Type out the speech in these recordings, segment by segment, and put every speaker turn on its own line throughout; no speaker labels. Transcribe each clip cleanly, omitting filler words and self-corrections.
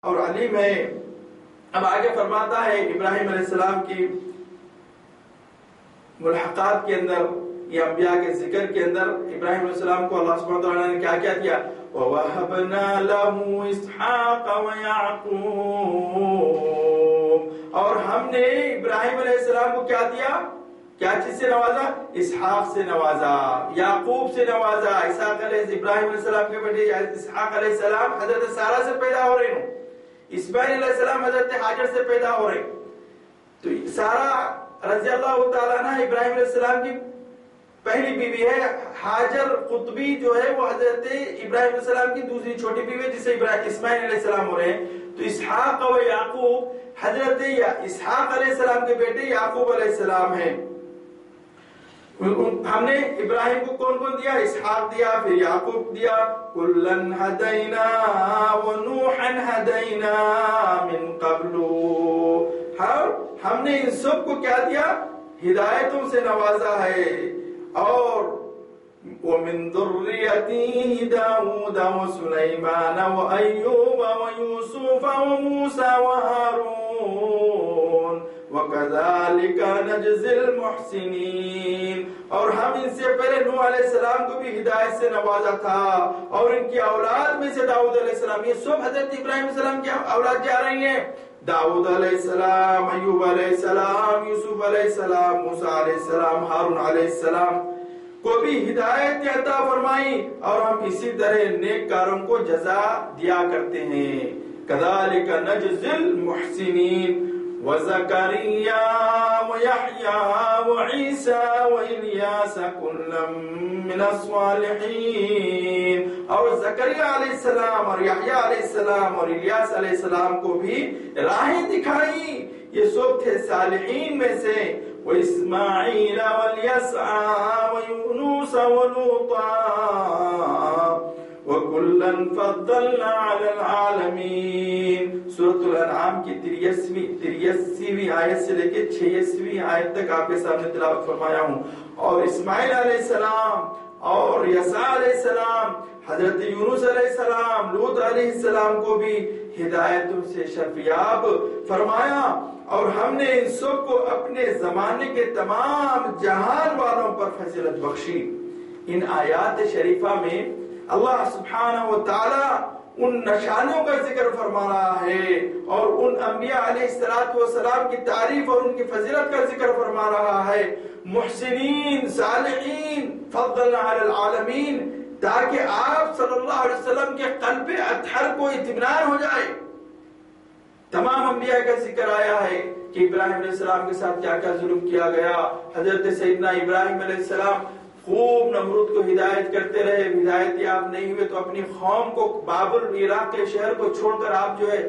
اور علیم ہے۔ اب آگے فرماتا ہے ابراہیم علیہ السلام کی ملحقات کے اندر یا انبیاء کے ذکر کے اندر ابراہیم علیہ السلام کو اللہ سبحانہ وتعالی نے کیا کیا دیا؟ وَوَهَبْنَا لَهُ إِسْحَاقَ وَيَعْقُوبَ، اور ہم نے ابراہیم علیہ السلام کو کیا دیا؟ کیا چیز سے نوازا؟ اسحاق سے نوازا، یعقوب سے نوازا۔ ابراہیم علیہ السلام کے بیٹے اسحاق علیہ السلام حضرت سارہ سے پیدا ہو رہے ہیں، اسماعیل علیہ السلام حضرت ہاجر سے پیدا ہو رہے ہیں۔ تو سارہ رضی اللہ تعالیٰ عنہ ابراہیم علیہ السلام کی پہلی بیوی ہے، ہاجر قطبی جو ہے وہ حضرت ابراہیم علیہ السلام کی دوسری چھوٹی بیوی ہے، جسے اسماعیل علیہ السلام ہو رہے ہیں۔ تو اسحاق و یعقوب حضرت اسحاق علیہ السلام کے بیٹے یعقوب علیہ السلام ہیں۔ ہم نے ابراہیم کو کون کون دیا؟ اسحاق دیا، پھر یعقوب دیا۔ کلن ہدینا ونوحا ہدینا من قبل، ہم نے ان سب کو کیا دیا؟ ہدایتوں سے نوازا ہے۔ اور ومن ذریته داود وسلیمان وایوب ویوسف وموسى وہارون وَكَذَلِكَ نَجْزِي الْمُحْسِنِينَ، اور ہم ان سے پہلے نوح علیہ السلام کو بھی ہدایت سے نوازا تھا، اور ان کی اولاد میں سے داؤد علیہ السلام، یہ سب حضرت ابراہیم علیہ السلام کی اولاد جا رہی ہیں۔ داؤد علیہ السلام، ایوب علیہ السلام، یوسف علیہ السلام، موسیٰ علیہ السلام، ہارون علیہ السلام کو بھی ہدایت عطا فرمائی، اور ہم اسی طرح نیک کاروں کو جزا دیا کرتے ہیں۔ كَذَلِكَ نَجْزِي الْمُحْسِنِينَ وَزَكَرِيَّا وَيَحْيَا وَعِيسَى وَإِلْيَاسَ كُلًّا مِّنَ الصَّالِحِينَ، اور زکریا علیہ السلام اور یحییٰ علیہ السلام اور الیاس علیہ السلام کو بھی راہیں دکھائی، یہ سب تھے صالحین میں سے۔ وَإِسْمَاعِيلَ وَالْيَسْعَ وَيُونُسَ وَلُوطًا وَكُلًّا فَضَّلْنَا عَلَى الْعَالَمِينَ۔ سورۃ الانعام کی 83ویں آیت سے لے کے 86ویں آیت تک آپ کے سامنے تلاوت فرمایا ہوں۔ اور اسماعیل علیہ السلام اور یسع علیہ السلام، حضرت یونس علیہ السلام، لوط علیہ السلام کو بھی ہدایتوں سے شرفیاب فرمایا، اور ہم نے ان سب کو اپنے زمانے کے تمام جہان والوں پر فضیلت بخشی۔ ان آیات شریفہ میں اللہ سبحانہ و تعالی ان نشانیوں کا ذکر فرما رہا ہے، اور ان انبیاء علیہ السلام کی تعریف اور ان کی فضیلت کا ذکر فرما رہا ہے۔ محسنین، صالحین، فضلنا علی العالمین، تاکہ آپ صلی اللہ علیہ وسلم کے قلب اطہر کو اطمینان ہو جائے۔ تمام انبیاء کا ذکر آیا ہے کہ ابراہیم علیہ السلام کے ساتھ کیا کیا ظلم کیا گیا۔ حضرت سیدنا ابراہیم علیہ السلام خوب نمرود کو ہدایت کرتے رہے، ہدایت یاب نہیں ہوئے تو اپنی قوم کو بابل عراق کے شہر کو چھوڑ کر آپ جو ہے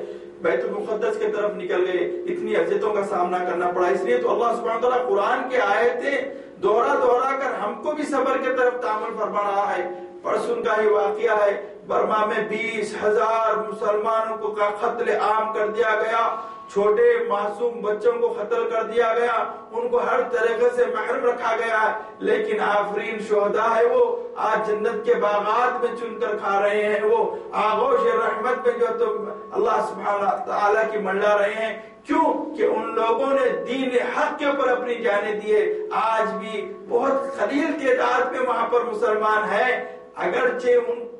بیت المقدس کی طرف نکل گئے، اتنی اذیتوں کا سامنا کرنا پڑا۔ اس لیے تو اللہ سبحانہ وتعالی قرآن کے آیتیں دوہرا کر ہم کو بھی صبر کی طرف تعامل فرما رہا ہے۔ پرسوں کا ہی واقعہ ہے، برما میں 20,000 مسلمانوں کو قتل عام کر دیا گیا، چھوٹے معصوم بچوں کو قتل کر دیا گیا، ان کو ہر طریقے سے محروم رکھا گیا ہے، لیکن آفرین شہداء ہے وہ آج جنت کے باغات میں چن کر کھا رہے ہیں، وہ آغوش رحمت میں جو تو اللہ سبحانہ تعالیٰ کی منڈا رہے ہیں۔ کیوں کہ ان لوگوں نے دین حق کے اوپر اپنی جانیں دیے۔ آج بھی بہت قلیل تعداد میں وہاں پر مسلمان ہیں، اگرچہ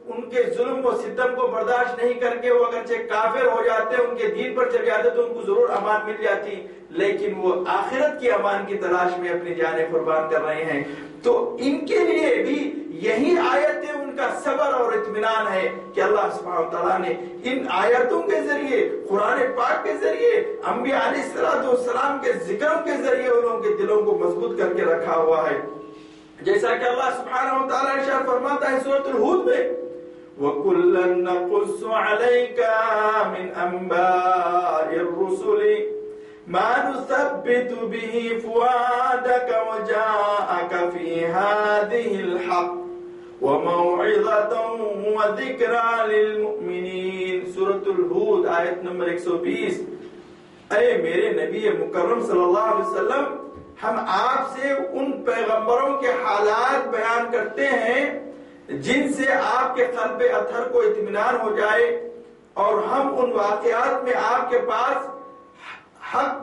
ان کے ظلم و ستم کو برداشت نہیں کر کے وہ اگرچہ کافر ہو جاتے، ان کے دین پر چل جاتے تو ان کو ضرور امان مل جاتی، لیکن وہ آخرت کی امان کی تلاش میں اپنی جانیں قربان کر رہے ہیں۔ تو ان کے لیے بھی یہی آیتیں ان کا صبر اور اطمینان ہے کہ اللہ سبحانہ وتعالیٰ نے ان آیتوں کے ذریعے، قرآن پاک کے ذریعے، انبیاء علیہ السلام کے ذکروں کے ذریعے ان لوگوں کے دلوں کو مضبوط کر کے رکھا ہوا ہے۔ جیسا کہ اللہ سبحانہ وتعالیٰ ارشاد فرماتا ہے سورۃ الہود میں، وَكُلًّا نَقُصُّ عَلَيْكَ مِنْ أَنْبَاءِ الرُّسُلِ مَا نُثَبِّتُ بِهِ فُؤَادَكَ وَجَاءَكَ فِي هَٰذِهِ الْحَقُّ وَمَوْعِظَةٌ وَذِكْرَىٰ لِلْمُؤْمِنِينَ۔ سورۃ الہود آیت نمبر 120۔ اے میرے نبی مکرم صلی اللہ علیہ وسلم، ہم آپ سے ان پیغمبروں کے حالات بیان کرتے ہیں جن سے آپ کے قلب اطہر کو اطمینان ہو جائے، اور ہم ان واقعات میں آپ کے پاس حق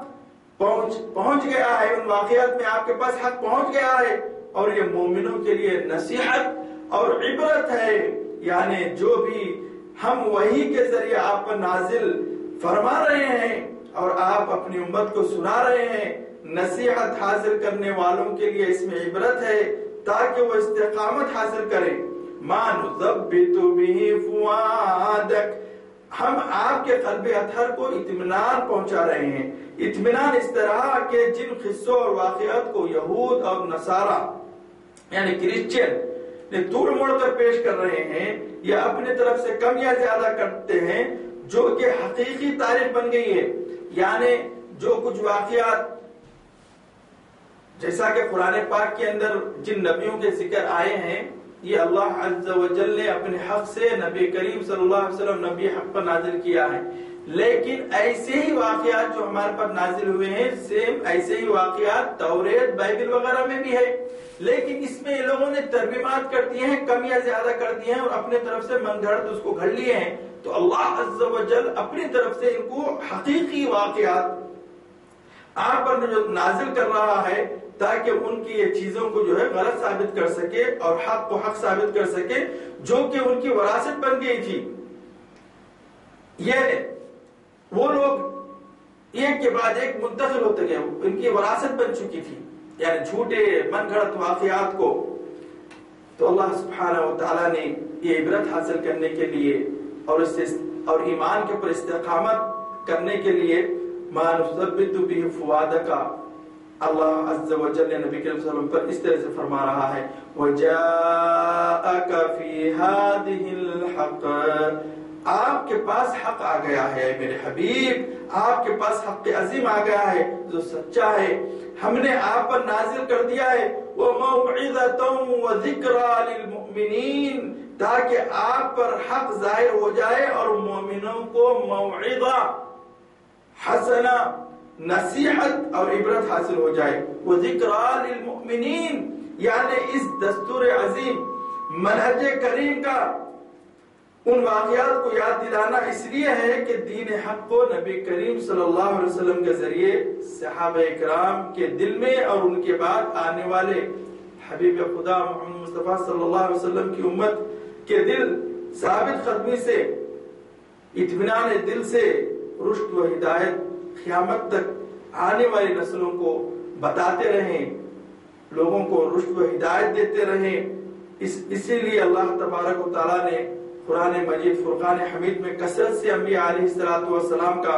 پہنچ گیا ہے، ان واقعات میں آپ کے پاس حق پہنچ گیا ہے، اور یہ مومنوں کے لیے نصیحت اور عبرت ہے، یعنی جو بھی ہم وحی کے ذریعے آپ پر نازل فرما رہے ہیں اور آپ اپنی امت کو سنا رہے ہیں، نصیحت حاصل کرنے والوں کے لیے اس میں عبرت ہے تاکہ وہ استقامت حاصل کریں۔ ما نثبت به فؤادک، ہم آپ کے قلب اطہر کو اطمینان پہنچا رہے ہیں۔ اطمینان اس طرح کہ جن قصوں اور واقعات کو یہود اور نصارہ یعنی کرسچن نے توڑ موڑ کر پیش کر رہے ہیں یا اپنے طرف سے کم یا زیادہ کرتے ہیں، جو کہ حقیقی تاریخ بن گئی ہے، یعنی جو کچھ واقعات جیسا کہ قرآن پاک کے اندر جن نبیوں کے ذکر آئے ہیں، یہ اللہ عز و جل نے اپنے حق سے نبی کریم صلی اللہ علیہ وسلم نبی حق پر نازل کیا ہے، لیکن ایسے ہی واقعات جو ہمارے پر نازل ہوئے ہیں سیم ایسے ہی واقعات توریت بائبل وغیرہ میں بھی ہے، لیکن اس میں یہ لوگوں نے ترجمات کر دیے ہیں، کم یا زیادہ کر دیے ہیں اور اپنے طرف سے من گھڑت اس کو گھڑ لیے ہیں۔ تو اللہ عز و جل اپنی طرف سے ان کو حقیقی واقعات آپ پر جو نازل کر رہا ہے تاکہ ان کی یہ چیزوں کو جو ہے غلط ثابت کر سکے اور حق کو حق ثابت کر سکے، جو کہ ان کی وراثت بن گئی تھی۔ یہ وہ لوگ ایک کے بعد ایک منتقل ہوتے گئے، ان کی وراثت بن چکی تھی، یعنی جھوٹے من گھڑت واقعات کو۔ تو اللہ سبحانہ و تعالیٰ نے یہ عبرت حاصل کرنے کے لیے اور ایمان کے پر استقامت کرنے کے لیے ما نثبت به فؤادک، اللہ عز و جل نے نبی کریم صلی اللہ علیہ وسلم پر اس طرح سے فرما رہا ہے وَجَاءَكَ فِي هَذِهِ الْحَقِّ، آپ کے پاس حق آ گیا ہے میرے حبیب، آپ کے پاس حق عظیم آ گیا ہے جو سچا ہے، ہم نے آپ پر نازل کر دیا ہے وَمَوْعِظَةً وَذِكْرَى لِلْمُؤْمِنِينَ، تاکہ آپ پر حق ظاہر ہو جائے اور مومنوں کو موعظہ حسنہ نصیحت اور عبرت حاصل ہو جائے۔ وَذِكْرَى لِلْمُؤْمِنِينَ، یعنی اس دستور عظیم منہج کریم کا ان واقعات کو یاد دلانا اس لیے ہے کہ دین حق کو نبی کریم صلی اللہ علیہ وسلم کے ذریعے صحابہ اکرام کے دل میں اور ان کے بعد آنے والے حبیب خدا محمد مصطفیٰ صلی اللہ علیہ وسلم کی امت کے دل ثابت قدمی سے، اطمینان دل سے، رشد و ہدایت قیامت تک آنے والی نسلوں کو بتاتے رہیں، لوگوں کو رشد و ہدایت دیتے رہیں۔ اسی لیے اللہ تبارک و تعالیٰ نے قرآن مجید فرقان حمید میں کثرت سے انبیاء علیہ السلام کا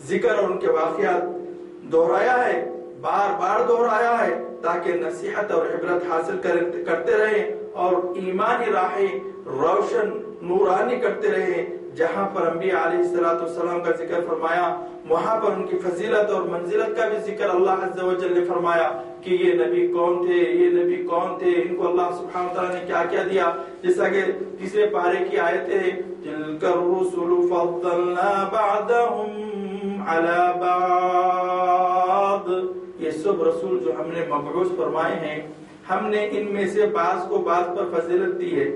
ذکر اور ان کے واقعات دہرایا ہے، بار بار دہرایا ہے تاکہ نصیحت اور عبرت حاصل کرتے رہیں اور ایمانی راہیں روشن نورانی کرتے رہیں۔ جہاں پر انبیاء علیہ السلام کا ذکر فرمایا وہاں پر ان کی فضیلت اور منزلت کا بھی ذکر اللہ عز و جل نے فرمایا کہ یہ نبی کون تھے، یہ نبی کون تھے، ان کو اللہ سبحانہ وتعالی نے کیا کیا دیا، جیسا کہ تیسرے پارے کی آیتیں ہیں تِلْكَ الرُّسُلُ فَضَّلْنَا بَعْضَهُمْ عَلَى بَعْضٍ، یہ سب رسول جو ہم نے مبعوث فرمائے ہیں ہم نے ان میں سے بعض کو بعض پر فضیلت دی ہے۔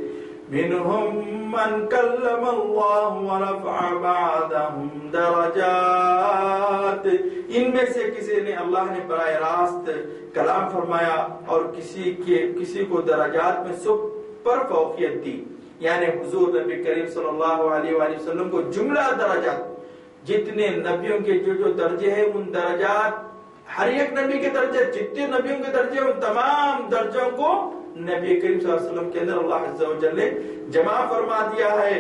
منهم من كلم الله ورفع بعضهم درجات، ان میں سے کسی نے اللہ نے براہ راست کلام فرمایا اور کسی کو درجات میں سب پر فوقیت دی، یعنی حضور نبی کریم صلی اللہ علیہ وآلہ وسلم کو جملہ درجات، جتنے نبیوں کے جو درجے ہیں ان درجات، ہر ایک نبی کے درجے، جتنے نبیوں کے درجے ان تمام درجوں کو نبی کریم صلی اللہ علیہ وسلم کے اندر اللہ عز و جل نے جمع فرما دیا ہے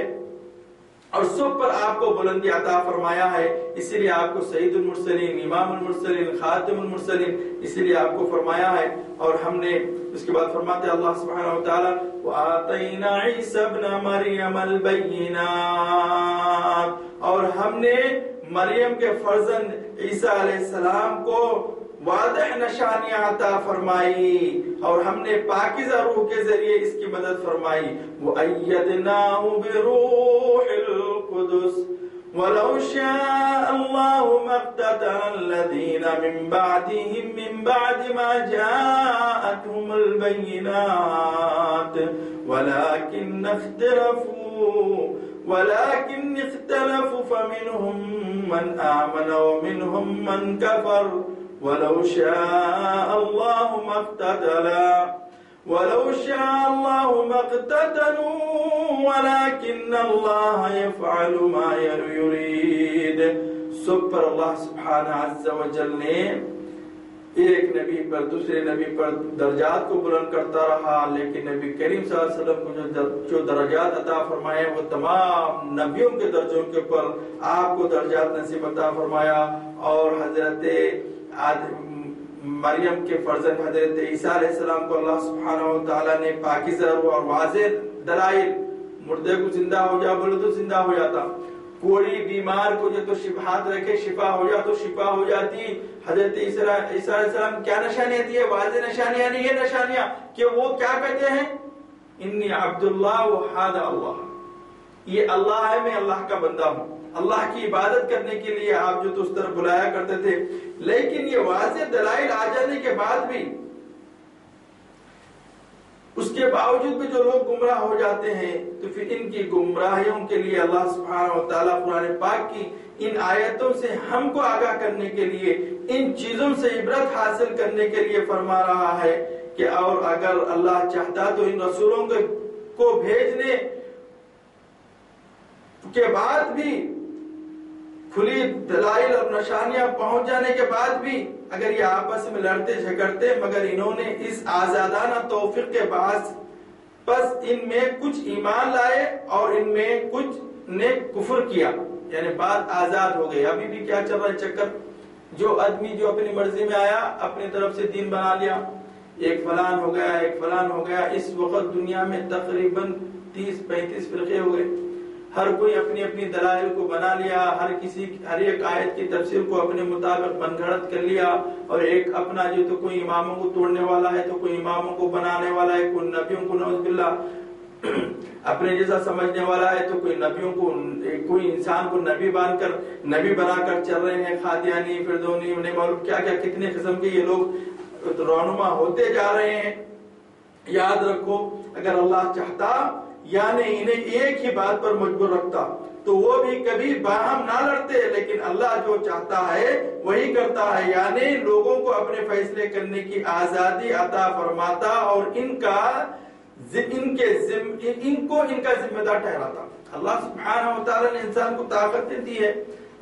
اور سب پر آپ کو بلندی عطا فرمایا ہے۔ اسی لیے آپ کو سید المرسلین، امام المرسلین، خاتم المرسلین اسی لیے آپ کو فرمایا ہے۔ اور ہم نے اس کے بعد فرماتے اللہ سبحانہ وتعالی وَآتَيْنَا عِيسَى ابْنَ مَرْيَمَ الْبَيِّنَاتِ، اور ہم نے مریم کے فرزند عیسیٰ علیہ السلام کو واضح نشانیاں عطا فرمائی اور ہم نے پاکیزہ روح کے ذریعے اس کی مدد فرمائی۔ وَأَيَّدْنَاهُ بِرُوحِ الْقُدُسِ وَلَوْ شَاءَ اللَّهُ مَا اقْتَتَلَ الَّذِينَ مِن بَعْدِهِم مِّن بَعْدِ مَا جَاءَتْهُمُ الْبَيِّنَاتُ وَلَكِنَّ اخْتَلَفُوا ولكن اختلفوا فمنهم من آمن ومنهم من كفر ولو شاء الله ما اقتتلوا ولكن الله يفعل ما يريد. سب پر اللہ سبحانہ عز و جل نے ایک نبی پر دوسرے نبی پر درجات کو بلند کرتا رہا، لیکن نبی کریم صلی اللہ علیہ وسلم کو جو درجات عطا فرمائے وہ تمام نبیوں کے درجوں کے اوپر آپ کو درجات نصیب عطا فرمایا. اور حضرت مریم کے فرزند حضرت عیسیٰ علیہ السلام کو اللہ سبحانہ و تعالیٰ نے پاکیزہ اور واضح دلائل، مردے کو زندہ ہو جا بولے تو زندہ ہو جاتا، کوئی بیمار کو جو تو ہاتھ رکھے شفا ہو جا تو شفا ہو جاتی. حضرت عیسیٰ علیہ السلام کیا نشانیاں دی ہے؟ واضح نشانیاں نہیں، یہ نشانیاں کہ وہ کیا کہتے ہیں، انی عبداللہ و ھذا اللہ، یہ اللہ ہے، میں اللہ کا بندہ ہوں. اللہ کی عبادت کرنے کے لیے آپ جو تو اس طرح بلایا کرتے تھے. لیکن یہ واضح دلائل آ جانے کے بعد بھی، اس کے باوجود بھی جو لوگ گمراہ ہو جاتے ہیں، تو پھر ان کی گمراہیوں کے لیے اللہ سبحانہ و تعالیٰ قرآن پاک کی ان آیتوں سے ہم کو آگاہ کرنے کے لیے، ان چیزوں سے عبرت حاصل کرنے کے لیے فرما رہا ہے کہ اور اگر اللہ چاہتا تو ان رسولوں کو بھیجنے کے بعد بھی، کھلی دلائل اور نشانیاں پہنچ جانے کے بعد بھی اگر یہ آپس میں لڑتے جھگڑتے، مگر انہوں نے اس آزادانہ توفیق کے بعد پس ان میں کچھ ایمان لائے اور ان میں کچھ نے کفر کیا، یعنی بات آزاد ہو گئی. ابھی بھی کیا چل رہا ہے چکر، جو آدمی جو اپنی مرضی میں آیا اپنی طرف سے دین بنا لیا، ایک فلان ہو گیا ایک فلان ہو گیا. اس وقت دنیا میں تقریباً 30-35 فرقے ہو گئے، ہر کوئی اپنی اپنی دلائل کو بنا لیا، ہر ایک آیت کی تفسیر کو اپنے مطابق بن گھڑت کر لیا، اور ایک اپنا جو تو کوئی اماموں کو توڑنے والا ہے تو کوئی اماموں کو بنانے والا ہے، کوئی نبیوں کو نعوذ باللہ اپنے جیسا سمجھنے والا ہے، تو کوئی نبیوں کو، کوئی انسان کو نبی بنا کر چل رہے ہیں. قادیانی، فردونی، انہیں معلوم کیا کیا کتنے قسم کے یہ لوگ رونما ہوتے جا رہے ہیں. یاد رکھو اگر اللہ چاہتا یعنی انہیں ایک ہی بات پر مجبور رکھتا تو وہ بھی کبھی باہم نہ لڑتے، لیکن اللہ جو چاہتا ہے وہی کرتا ہے، یعنی لوگوں کو اپنے فیصلے کرنے کی آزادی عطا فرماتا اور ان کا ذمہ دار ٹھہراتا. اللہ سبحانہ و تعالیٰ نے انسان کو طاقت دی ہے،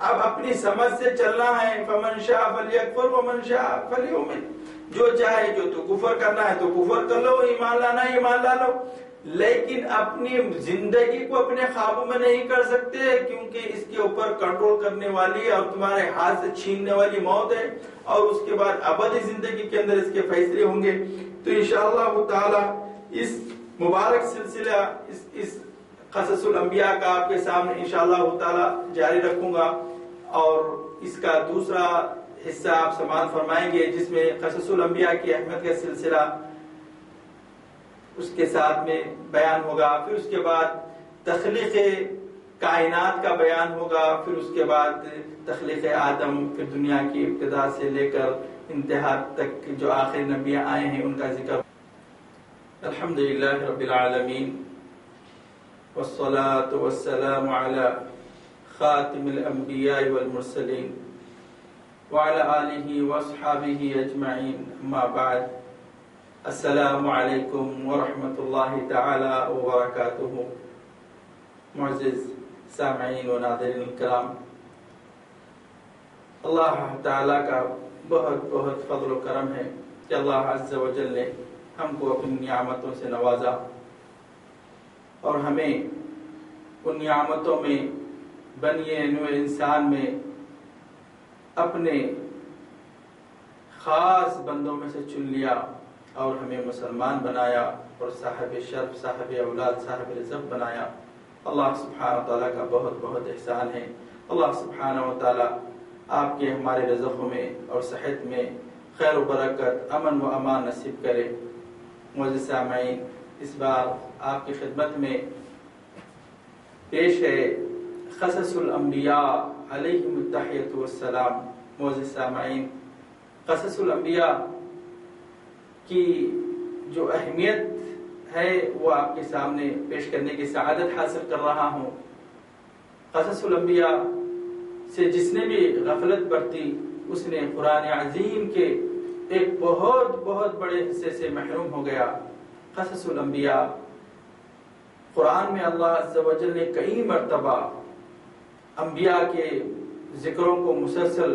اب اپنی سمجھ سے چلنا ہے. فمن شاء فلیکفر ومن شاء فلیؤمن، جو چاہے جو تو کفر کرنا ہے تو کفر کر لو، ایمان لانا ہے ایمان لا لو، لیکن اپنی زندگی کو اپنے قابو میں نہیں کر سکتے، کیونکہ اس کے اوپر کنٹرول کرنے والی اور تمہارے ہاتھ سے چھیننے والی موت ہے، اور اس کے بعد ابدی زندگی کے اندر اس کے فیصلے ہوں گے. تو انشاءاللہ تعالی اس مبارک سلسلہ اس قصص الانبیاء کا آپ کے سامنے انشاءاللہ تعالی جاری رکھوں گا، اور اس کا دوسرا حصہ آپ سماعت فرمائیں گے جس میں قصص الانبیاء کی اہمیت کا سلسلہ اس کے ساتھ میں بیان ہوگا. پھر اس کے بعد تخلیق کائنات کا بیان ہوگا، پھر اس کے بعد تخلیق آدم، پھر دنیا کی ابتدا سے لے کر انتہا تک جو آخری نبی آئے ہیں ان کا ذکر. الحمدللہ رب العالمین والصلاة والسلام علی خاتم الانبیاء والمرسلین وعلی آلہ واصحابہ اجمعین، اما بعد. السلام علیکم ورحمۃ اللہ تعالی وبرکاتہ. معزز سامعین و ناظرین الکرام، اللہ تعالی کا بہت بہت فضل و کرم ہے کہ اللہ عز و جل نے ہم کو اپنی نعمتوں سے نوازا، اور ہمیں ان نعمتوں میں بنی نوع انسان میں اپنے خاص بندوں میں سے چن لیا اور ہمیں مسلمان بنایا اور صاحب شرف، صاحب اولاد، صاحب رزق بنایا. اللہ سبحانہ تعالیٰ کا بہت بہت احسان ہے. اللہ سبحانہ و تعالیٰ آپ کے ہمارے رزقوں میں اور صحت میں خیر و برکت، امن و امان نصیب کرے. معزز سامعین، اس بار آپ کی خدمت میں پیش ہے قصص الانبیاء علیہم التحیۃ والسلام. معزز سامعین، قصص الانبیاء کی جو اہمیت ہے وہ آپ کے سامنے پیش کرنے کی سعادت حاصل کر رہا ہوں. قصص الانبیاء سے جس نے بھی غفلت برتی اس نے قرآن عظیم کے ایک بہت بہت بڑے حصے سے محروم ہو گیا۔ قصص الانبیاء قرآن میں اللہ عز و جل نے کئی مرتبہ انبیاء کے ذکروں کو مسلسل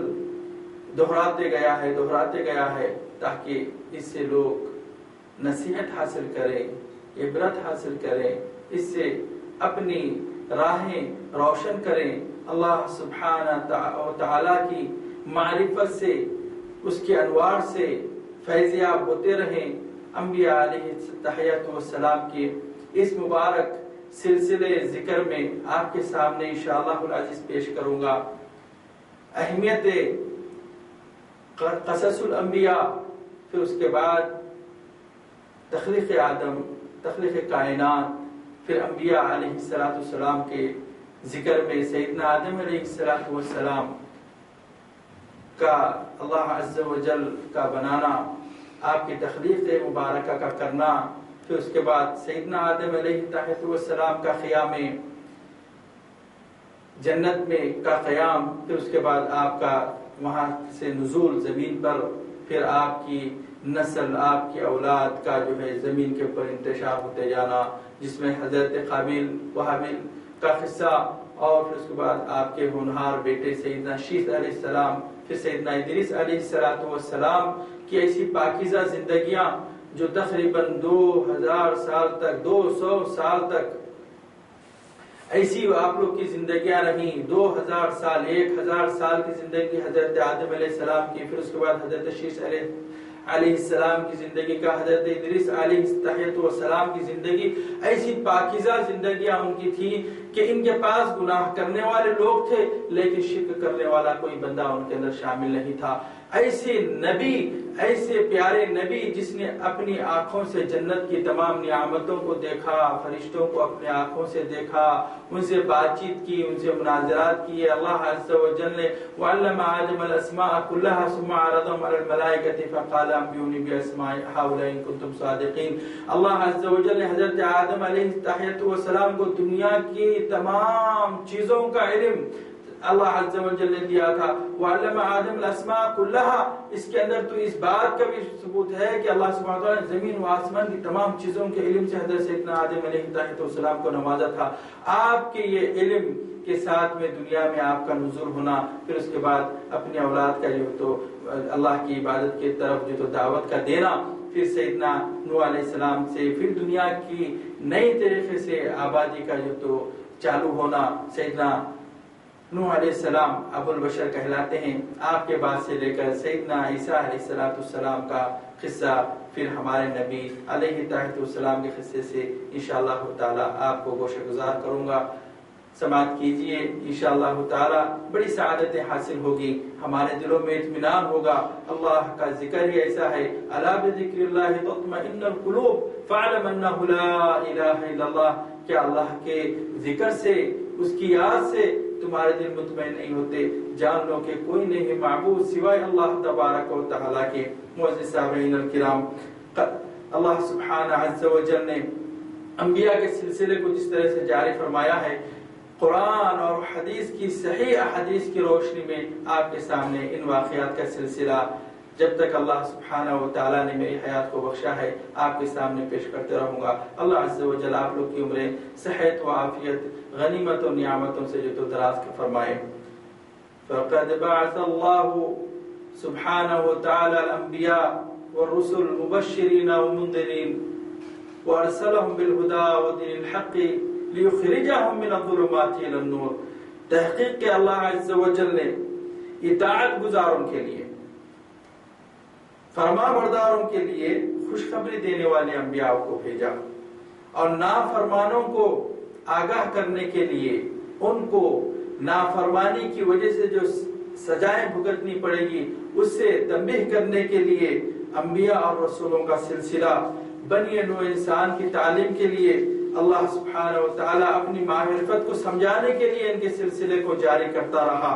دہراتے گیا ہے تاکہ اس سے لوگ نصیحت حاصل کریں، عبرت حاصل کریں، اس سے اپنی راہیں روشن کریں، اللہ سبحانہ و تعالی کی معرفت سے، اس کے انوار سے فیضیاب ہوتے رہیں۔ انبیاء علیہ السلام کی اس مبارک سلسلے ذکر میں آپ کے سامنے انشاءاللہ العزیز پیش کروں گا اہمیت قصص الانبیاء، پھر اس کے بعد تخلیق آدم، تخلیق کائنات، پھر انبیاء علیہ السلام کے ذکر میں سیدنا آدم علیہ السلام کا اللہ عز و جل کا بنانا، آپ کی تخلیق مبارکہ کا کرنا، پھر اس کے بعد سیدنا آدم علیہ السلام کا قیام جنت میں کا قیام، پھر اس کے بعد آپ کا وہاں سے نزول زمین پر، پھر آپ کی نسل، آپ کی اولاد کا جو ہے زمین کے اوپر انتشار ہوتے جانا، جس میں حضرت قابیل و حابیل کا قصہ، اور پھر اس کے بعد آپ کے ہونہار بیٹے سیدنا شیث علیہ السلام، پھر سیدنا ادریس علیہ السلام کی ایسی پاکیزہ زندگیاں جو تقریباً 2000 سال تک، 200 سال تک ایسی آپ لوگ کی زندگیاں رہیں، 2000 سال، 1000 سال کی زندگی حضرت آدم علیہ السلام کی، پھر اس کے بعد حضرت شیث علیہ السلام کی زندگی کا، حضرت ادریس علیہ السلام کی زندگی، ایسی پاکیزہ زندگیاں ان کی تھی کہ ان کے پاس گناہ کرنے والے لوگ تھے لیکن شرک کرنے والا کوئی بندہ ان کے اندر شامل نہیں تھا۔ ایسے نبی، ایسے پیارے نبی جس نے اپنی آنکھوں سے جنت کی تمام نعمتوں کو دیکھا، فرشتوں کو اپنے آنکھوں سے دیکھا، ان سے بات چیت کی، ان سے مناظرات کیے۔ اللہ عز و جل نے وعلم آدم الاسماء كلها ثم عرضهم على الملائكة فقال انبئوني باسماء هؤلاء ان كنتم صادقين۔ اللہ عز و جل نے حضرت آدم علیہ السلام کو دنیا کی تمام چیزوں کا علم اللہ عز و جل نے دیا تھا۔ وعلم آدم الاسماء كلها، اس کے اندر تو اس بات کا بھی ثبوت ہے کہ اللہ سبحانہ وتعالی نے زمین و آسمان کی تمام چیزوں کے علم سے حضرت سیدنا آدم علیہ السلام کو نوازا تھا۔ آپ کے یہ علم کے ساتھ میں دنیا میں آپ کا نزول ہونا، پھر اس کے بعد اپنی اولاد کا جو تو اللہ کی عبادت کی طرف جو تو دعوت کا دینا، پھر سیدنا نوح علیہ السلام سے پھر دنیا کی نئی طریقے سے آبادی کا جو تو چالو ہونا، سیدنا نوح علیہ السلام ابو البشر کہلاتے ہیں۔ آپ کے بعد سے لے کر سیدنا عیسیٰ علیہ السلام کا قصہ، پھر ہمارے نبی علیہ السلام کے قصے سے انشاءاللہ تعالی آپ کو گوشہ گزار کروں گا۔ سماعت کیجئے، انشاءاللہ تعالی بڑی سعادتیں حاصل ہوگی، ہمارے دلوں میں اطمینان ہوگا۔ اللہ کا ذکر ہی ایسا ہے، الا بذکر اللہ تطمئن القلوب فاعلم انہ لا الہ الا اللہ، کہ اللہ کے ذکر سے، اس کی یاد سے تمہارے دل مطمئن نہیں ہوتے، جان لو کہ کوئی نہیں معبود سوائے اللہ تبارک و تعالی کے۔ معزز سامعین الکرام، اللہ سبحانہ عز و جل نے انبیاء کے سلسلے کو جس طرح سے جاری فرمایا ہے، قرآن اور حدیث کی صحیح احادیث کی روشنی میں آپ کے سامنے ان واقعات کا سلسلہ جب تک اللہ سبحانہ و تعالیٰ نے میری حیات کو بخشا ہے آپ کے سامنے پیش کرتے رہوں گا۔ اللہ عز و جل آپ لوگ کی عمریں صحت و عافیت، غنیمت و نعمتوں سے جو تو دراز فرمائے۔ فَقَدْ بَعَثَ اللَّهُ سبحانہ و تعالیٰ الانبیاء والرسل مبشرین ومنذرین وارسلهم بالہدى ودین الحق لیخرجهم من الظلمات الى النور۔ تحقیق کہ اللہ عز و جل نے اطاعت گزاروں کے لیے، فرما برداروں کے لیے خوشخبری دینے والے انبیاء کو بھیجا، اور نافرمانوں کو آگاہ کرنے کے لیے ان کو نافرمانی کی وجہ سے جو سزائیں بھگتنی پڑے گی اس سے تنبیہ کرنے کے لیے انبیاء اور رسولوں کا سلسلہ بنی نوع انسان کی تعلیم کے لیے اللہ سبحانہ و تعالی اپنی معرفت کو سمجھانے کے لیے ان کے سلسلے کو جاری کرتا رہا۔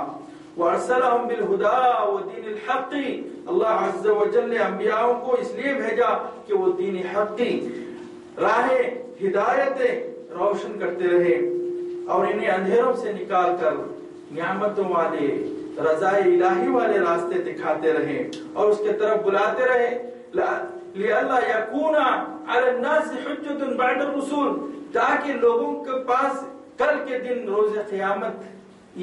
وَأَرْسَلَهُمْ بِالْهُدَى وَدِينِ الْحَقِّ، اللہ عز و جل نے انبیاءوں کو اس لیے بھیجا کہ وہ دین حق کی راہیں، ہدایتیں روشن کرتے رہے، اور انہیں اندھیروں سے نکال کر نعمتوں والے رضا الہی والے راستے دکھاتے رہے اور اس کے طرف بلاتے رہے. لِأَلَّا يَكُونَ عَلَى النَّاسِ حُجَّةٌ بَعْدَ الرُّسُولِ، تاکہ لوگوں کے پاس کل کے دن روز قیامت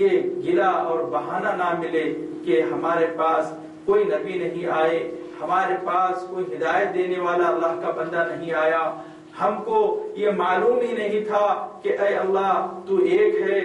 یہ گلہ اور بہانہ نہ ملے کہ ہمارے پاس کوئی نبی نہیں آئے، ہمارے پاس کوئی ہدایت دینے والا اللہ کا بندہ نہیں آیا، ہم کو یہ معلوم ہی نہیں تھا کہ اے اللہ تو ایک ہے،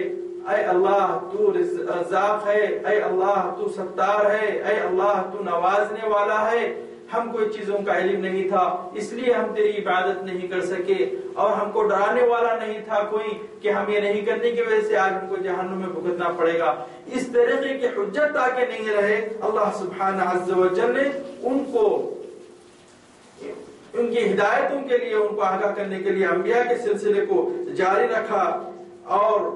اے اللہ تو رزاق ہے، اے اللہ تو ستار ہے، اے اللہ تو نوازنے والا ہے. ہم کو چیزوں کا علم نہیں تھا، اس لیے ہم تیری عبادت نہیں کر سکے، اور ہم کو ڈرانے والا نہیں تھا کوئی کہ ہم یہ نہیں کرنے کی وجہ سے آج ہم کو جہنم میں بھگتنا پڑے گا. اس طریقے کی حجت تاکہ نہیں رہے، اللہ سبحانہ عز و جل نے ان کو ان کی ہدایتوں کے لیے، ان کو آگاہ کرنے کے لیے انبیاء کے سلسلے کو جاری رکھا، اور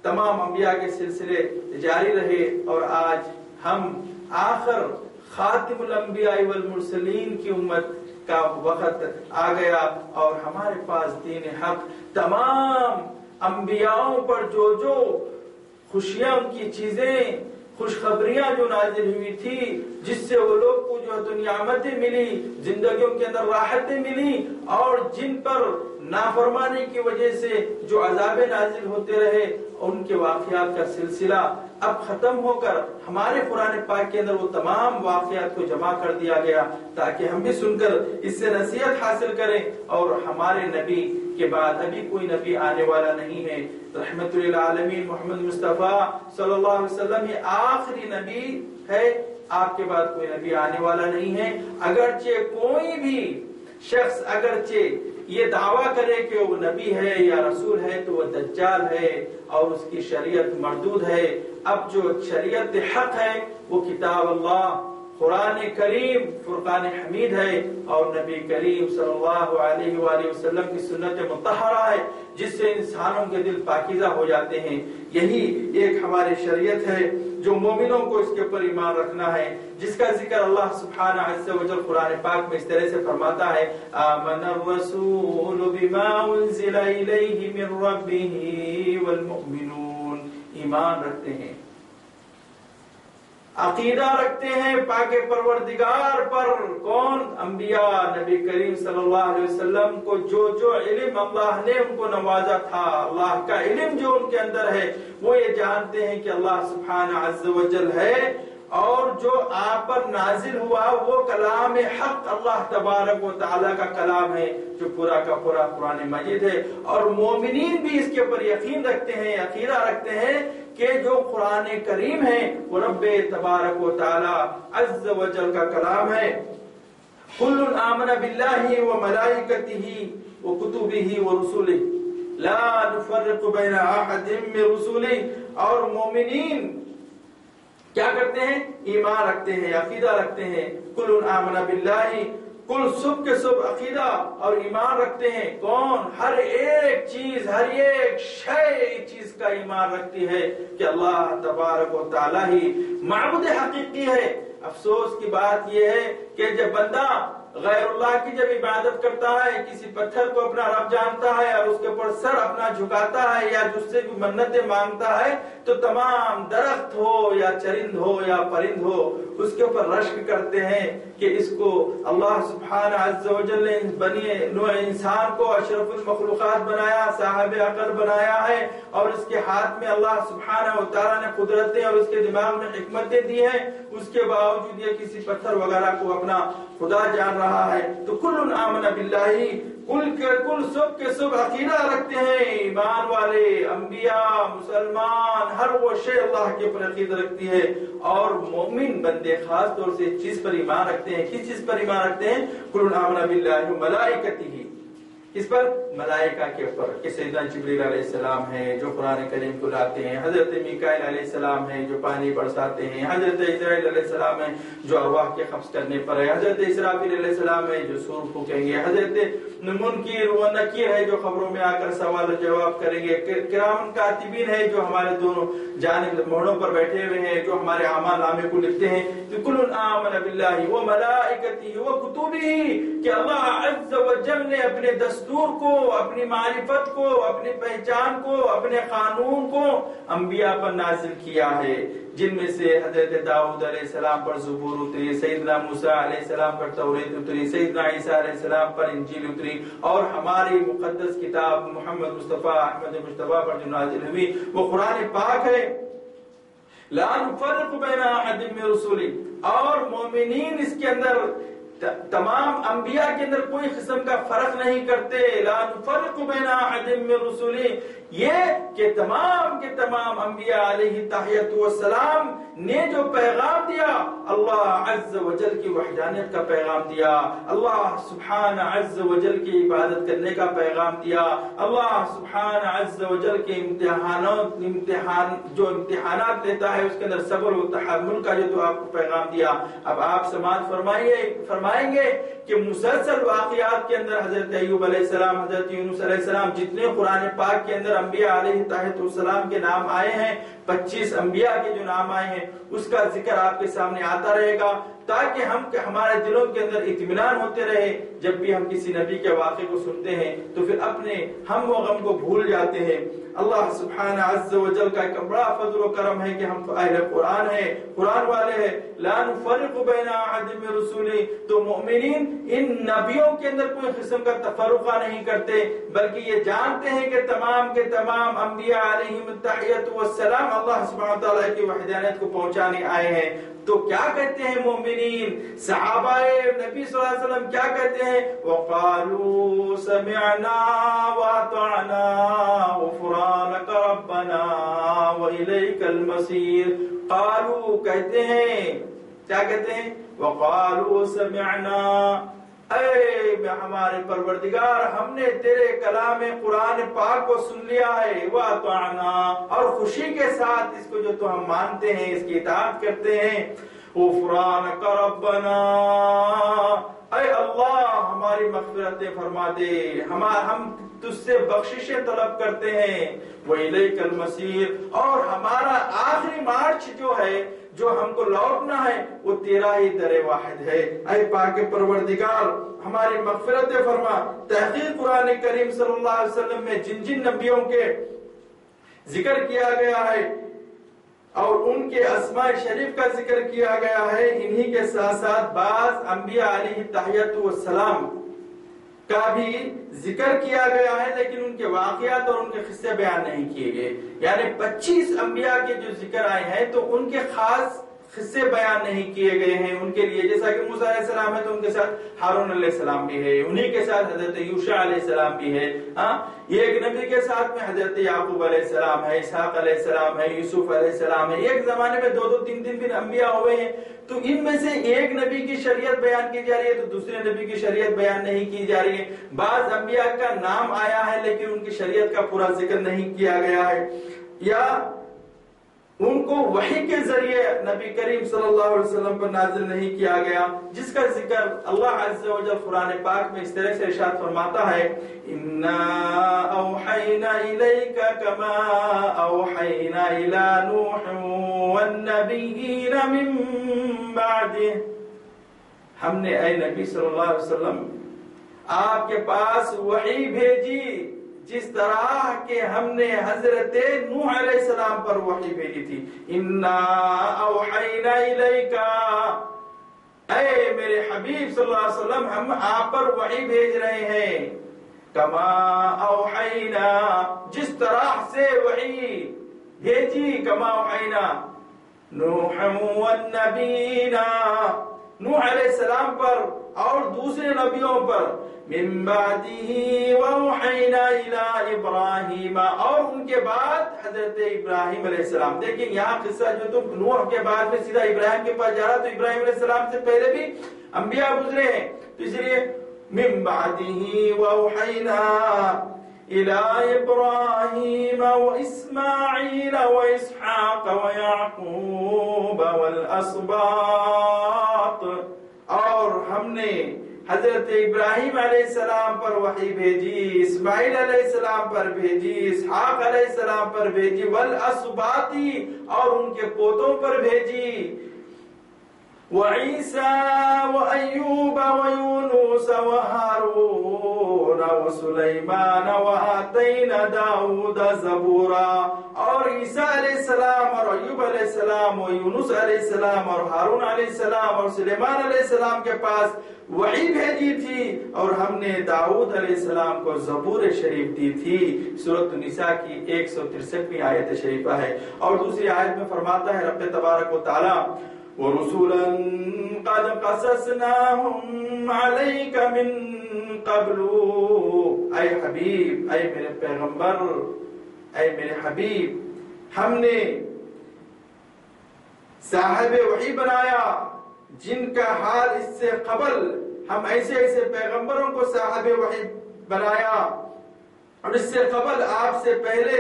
تمام انبیاء کے سلسلے جاری رہے. اور آج ہم آخر خاتم الانبیاء والمرسلین کی امت کا وقت آ گیا، اور ہمارے پاس دین حق تمام انبیاءوں پر جو خوشیاں کی چیزیں، خوشخبریاں جو نازل ہوئی تھی، جس سے وہ لوگ کو جو ہے نعمتیں ملی، زندگیوں کے اندر راحتیں ملی، اور جن پر نافرمانی کی وجہ سے جو عذاب نازل ہوتے رہے، ان کے واقعات کا سلسلہ اب ختم ہو کر ہمارے قرآن پاک کے اندر وہ تمام واقعات کو جمع کر دیا گیا، تاکہ ہم بھی سن کر اس سے نصیحت حاصل کریں. اور ہمارے نبی کے بعد ابھی کوئی نبی آنے والا نہیں ہے، رحمت للعالمین محمد مصطفیٰ صلی اللہ علیہ وسلم یہ آخری نبی ہے، آپ کے بعد کوئی نبی آنے والا نہیں ہے. اگرچہ کوئی بھی شخص اگرچہ یہ دعویٰ کرے کہ وہ نبی ہے یا رسول ہے تو وہ دجال ہے اور اس کی شریعت مردود ہے. اب جو شریعت حق ہے وہ کتاب اللہ قرآن کریم فرقان حمید ہے، اور نبی کریم صلی اللہ علیہ وآلہ وسلم کی سنت مطہرہ ہے، جس سے انسانوں کے دل پاکیزہ ہو جاتے ہیں. یہی ایک ہماری شریعت ہے جو مومنوں کو اس کے اوپر ایمان رکھنا ہے، جس کا ذکر اللہ سبحانہ عز و جل قرآن پاک میں اس طرح سے فرماتا ہے: آمن الرسول بما انزل الیہ من ربہ والمؤمنون. ایمان رکھتے ہیں، عقیدہ رکھتے ہیں پاک پروردگار پر. کون؟ انبیاء نبی کریم صلی اللہ علیہ وسلم کو جو علم اللہ نے ان کو نوازا تھا، اللہ کا علم جو ان کے اندر ہے، وہ یہ جانتے ہیں کہ اللہ سبحانہ عز و جل ہے، اور جو آپ پر نازل ہوا وہ کلام حق اللہ تبارک و تعالیٰ کا کلام ہے، جو پورا کا پورا قرآن مجید ہے. اور مومنین بھی اس کے اوپر یقین رکھتے ہیں، عقیدہ رکھتے ہیں کہ جو قرآن کریم ہے وہ رب تبارک و تعالی عز و جل کا کلام ہے. کل آمن باللہ وملائکتہ وکتبہ ورسلہ لا نفرق بین احد من رسلہ. اور مومنین کیا کرتے ہیں؟ ایمان رکھتے ہیں، عقیدہ رکھتے ہیں. کل آمن باللہ، کل سب کے سب عقیدہ اور ایمان رکھتے ہیں. کون؟ ہر ایک چیز، ہر ایک شے چیز کا ایمان رکھتی ہے کہ اللہ تبارک و تعالی ہی معبود حقیقی ہے. افسوس کی بات یہ ہے کہ جب بندہ غیر اللہ کی جب عبادت کرتا ہے، کسی پتھر کو اپنا رب جانتا ہے اور اس کے اوپر سر اپنا جھکاتا ہے، یا جس سے بھی منتیں مانگتا ہے، تو تمام درخت ہو یا چرند ہو یا پرند ہو اس کے اوپر رشک کرتے ہیں کہ اس کو اللہ سبحانہ عز و جل نے بنی نوع انسان کو اشرف المخلوقات بنایا، صاحب عقل بنایا ہے، اور اس کے ہاتھ میں اللہ سبحانہ و تعالیٰ نے قدرتیں اور اس کے دماغ میں حکمتیں دی ہیں. اس کے باوجود یہ کسی پتھر وغیرہ کو اپنا خدا جان رہا ہے. تو کل آمن باللہ، کل کے کل سب کے سب عقیدہ رکھتے ہیں. ایمان والے انبیاء، مسلمان، ہر وہ شے اللہ کے اوپر عقیدہ رکھتی ہے. اور مومن بندے خاص طور سے اس چیز پر ایمان رکھتے ہیں. کس چیز پر ایمان رکھتے ہیں؟ کل آمن باللہ وملائکتہ. اس پر ملائکہ کے اوپر کہ سیدنا جبریل علیہ السلام ہے جو قرآن کریم کو لاتے ہیں، حضرت میکائیل علیہ السلام ہے جو پانی برساتے ہیں، حضرت اسرائیل علیہ السلام ہے جو ارواح کے قبض کرنے پر ہے، حضرت اسرافیل علیہ السلام ہے جو سور پھونکیں گے، حضرت منکر و نکیر ہے جو خبروں میں آ کر سوال و جواب کریں گے، کرام کاتبین ہے جو ہمارے دونوں جانب موڑوں پر بیٹھے ہوئے ہیں جو ہمارے اعمال نامے کو لکھتے ہیں. تو کل آمن باللہ وملائکتہ وکتبہ، کہ اللہ عز و جل نے اپنے دستور کو، اپنی معرفت کو، اپنی پہچان کو، اپنے قانون کو انبیاء پر نازل کیا ہے، جن میں سے حضرت داؤد علیہ السلام پر زبور اتری، سیدنا موسیٰ علیہ السلام پر توریت اتری، سیدنا عیسیٰ علیہ السلام پر انجیل اتری، اور ہماری مقدس کتاب محمد مصطفیٰ احمد مصطفیٰ پر جو نازل ہوئی وہ قرآن پاک ہے۔ لا نفرق بین احد من رسولی، اور مومنین اس کے اندر تمام انبیاء کے اندر کوئی قسم کا فرق نہیں کرتے۔ لا نفرق بین احد من رسولی، یہ کہ تمام کے تمام انبیاء علیہ تحیۃ والسلام نے جو پیغام دیا، اللہ عز و جل کی وحدانیت کا پیغام دیا، اللہ سبحانہ عز و جل کی عبادت کرنے کا پیغام دیا، اللہ سبحانہ عز و جل کے جو امتحانات لیتا ہے اس کے اندر صبر و تحمل کا جو تو آپ کو پیغام دیا۔ اب آپ سماعت فرمائیں گے کہ مسلسل واقعات کے اندر حضرت ایوب علیہ السلام، حضرت یونس علیہ السلام، جتنے قرآن پاک کے اندر انبیاء علیہ تحیۃ والسلام کے نام آئے ہیں، 25 انبیاء کے جو نام آئے ہیں اس کا ذکر آپ کے سامنے آتا رہے گا، تاکہ ہمارے دلوں کے اندر اطمینان ہوتے رہے۔ جب بھی ہم کسی نبی کے واقعے کو سنتے ہیں تو پھر اپنے ہم و غم کو بھول جاتے ہیں۔ اللہ سبحانہ عز و جل کا ایک بڑا فضل و کرم ہے کہ ہم اہل قرآن ہیں، قرآن والے ہیں۔ لا نفرق بین احد من رسولی، تو مومنین ان نبیوں کے اندر کوئی قسم کا تفرقہ نہیں کرتے، بلکہ یہ جانتے ہیں کہ تمام کے تمام انبیاء علیہم التحیۃ والسلام اللہ سبحانہ تعالیٰ کی وحدانیت کو پہنچانے آئے ہیں۔ تو کیا کہتے ہیں مومنین؟ صحابہ نبی صلی اللہ علیہ وسلم کیا کہتے ہیں؟ وَقَالُوا سَمِعْنَا وَأَطَعْنَا غُفْرَانَكَ رَبَّنَا وَإِلَيْكَ الْمَصِيرُ۔ قالوا کہتے ہیں، کیا کہتے ہیں؟ وَقَالُوا سَمِعْنَا، اے ہمارے پروردگار، ہم نے تیرے کلام قرآن پاک کو سن لیا ہے، وَأَطَعْنَا، اور خوشی کے ساتھ اس کو جو تو ہم مانتے ہیں، اس کی اطاعت کرتے ہیں۔ غفرانک ربنا، اے اللہ ہماری مغفرتیں فرما دے، ہم تجھ سے بخششیں طلب کرتے ہیں۔ وَإِلَيْكَ الْمَصِيرُ، اور ہمارا آخری مارچ جو ہے، جو ہم کو لوٹنا ہے، وہ تیرا ہی در واحد ہے۔ اے پاک پروردگار ہماری مغفرت فرما۔ تحقیق قرآن کریم صلی اللہ علیہ وسلم میں جن جن نبیوں کے ذکر کیا گیا ہے اور ان کے اسماء شریف کا ذکر کیا گیا ہے، انہی کے ساتھ ساتھ بعض انبیاء علیہ تحیۃ والسلام کا بھی ذکر کیا گیا ہے، لیکن ان کے واقعات اور ان کے قصے بیان نہیں کیے گئے۔ یعنی 25 انبیاء کے جو ذکر آئے ہیں تو ان کے خاص قصے بیان نہیں کیے گئے ہیں ان کے لیے، جیسا کہ موسیٰ علیہ السلام ہے تو ان کے ساتھ ہارون علیہ السلام بھی ہے، انہی کے ساتھ حضرت یوشع علیہ السلام بھی ہے۔ یہ ایک نبی کے ساتھ میں حضرت یعقوب علیہ السلام ہے، اسحاق علیہ السلام ہے، یوسف علیہ السلام ہے۔ ایک زمانے میں 2 3 بھی انبیاء ہوئے ہیں، تو ان میں سے ایک نبی کی شریعت بیان کی جا رہی ہے تو دوسرے نبی کی شریعت بیان نہیں کی جا رہی ہے۔ بعض انبیاء کا نام آیا ہے لیکن ان کی شریعت کا پورا ذکر نہیں کیا گیا ہے، یا ان کو وحی کے ذریعے نبی کریم صلی اللہ علیہ وسلم پر نازل نہیں کیا گیا، جس کا ذکر اللہ عز و جل قرآن پاک میں اس طرح سے ارشاد فرماتا ہے، اِنَّا أَوْحَيْنَا إِلَيْكَ كَمَا أَوْحَيْنَا إِلَى نُوحٍ وَالنَّبِيِّينَ مِن بَعْدِهِ، ہم نے اے نبی صلی اللہ علیہ وسلم آپ کے پاس وحی بھیجی جس طرح کہ ہم نے حضرت نوح علیہ السلام پر وحی بھیجی تھی۔ اِنَّا أَوْحَيْنَا إِلَيْكَ، اے میرے حبیب صلی اللہ علیہ وسلم ہم آپ پر وحی بھیج رہے ہیں، کما اوحینا، جس طرح سے وحی بھیجی، کما اوحینا نوح والنبیین، نوح علیہ السلام پر اور دوسرے نبیوں پر، من بعدہ واوحینا الی ابراہیم، اور ان کے بعد حضرت ابراہیم علیہ السلام۔ دیکھیں یہاں قصہ جو تم نوح کے بعد میں سیدھا ابراہیم کے پاس جا رہا، تو ابراہیم علیہ السلام سے پہلے بھی انبیاء گزرے ہیں، تو اس لیے من بعدہ واوحینا إلى إبراهيم وإسماعيل وإسحاق ويعقوب والأسباط، اور ہم نے حضرت ابراہیم علیہ السلام پر وحی بھیجی، اسماعیل علیہ السلام پر بھیجی، اسحاق علیہ السلام پر بھیجی، والاسباطی، اور ان کے پوتوں پر بھیجی، وعيسى وأيوب ويونس وهارون وسليمان وآتينا داود زبورا. اور عیسیٰ علیہ السلام اور ایوب علیہ السلام اور یونس علیہ السلام اور ہارون علیہ السلام اور سلیمان علیہ السلام کے پاس وحی بھیجی تھی، اور ہم نے داؤد علیہ السلام کو زبور شریف دی تھی. سورۃ النساء کی 163ویں آیت شریفہ ہے. اور دوسری آیت میں فرماتا ہے رب تبارک و تعالی وَرُسُلًا قَدْ قَصَصْنَاهُمْ عَلَيْكَ مِن قَبْلُ. اے حبیب، اے میرے پیغمبر، اے میرے حبیب، ہم نے صاحب وحی بنایا جن کا حال اس سے قبل ہم ایسے ایسے پیغمبروں کو صاحب وحی بنایا اور اس سے قبل آپ سے پہلے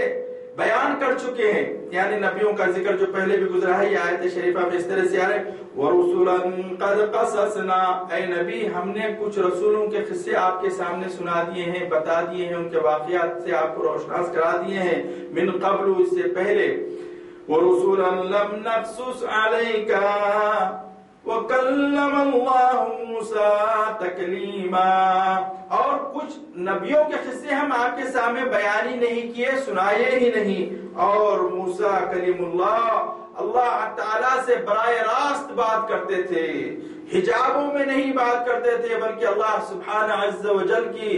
بیان کر چکے ہیں. یعنی نبیوں کا ذکر جو پہلے بھی گزرا ہے، یہ آیت شریفہ میں اس طرح سے آ رہے وَرُسُلًا قَدْ قَصَصْنَا. اے نبی، ہم نے کچھ رسولوں کے قصے آپ کے سامنے سنا دیے ہیں، بتا دیے ہیں، ان کے واقعات سے آپ کو روشناس کرا دیے ہیں. من قبل، اس سے پہلے. وَرُسُلًا لَمْ نَقْصُصْ عَلَيْكَ وَكَلَّمَ اللَّهُ مُوسَىٰ تَكْلِيمًا. اور کچھ نبیوں کے قصے ہم آپ کے سامنے بیان ہی نہیں کیے، سنائے ہی نہیں. اور موسیٰ کلیم اللہ تعالیٰ سے براہ راست بات کرتے تھے، حجابوں میں نہیں بات کرتے تھے، بلکہ اللہ سبحانہ عز و جل کی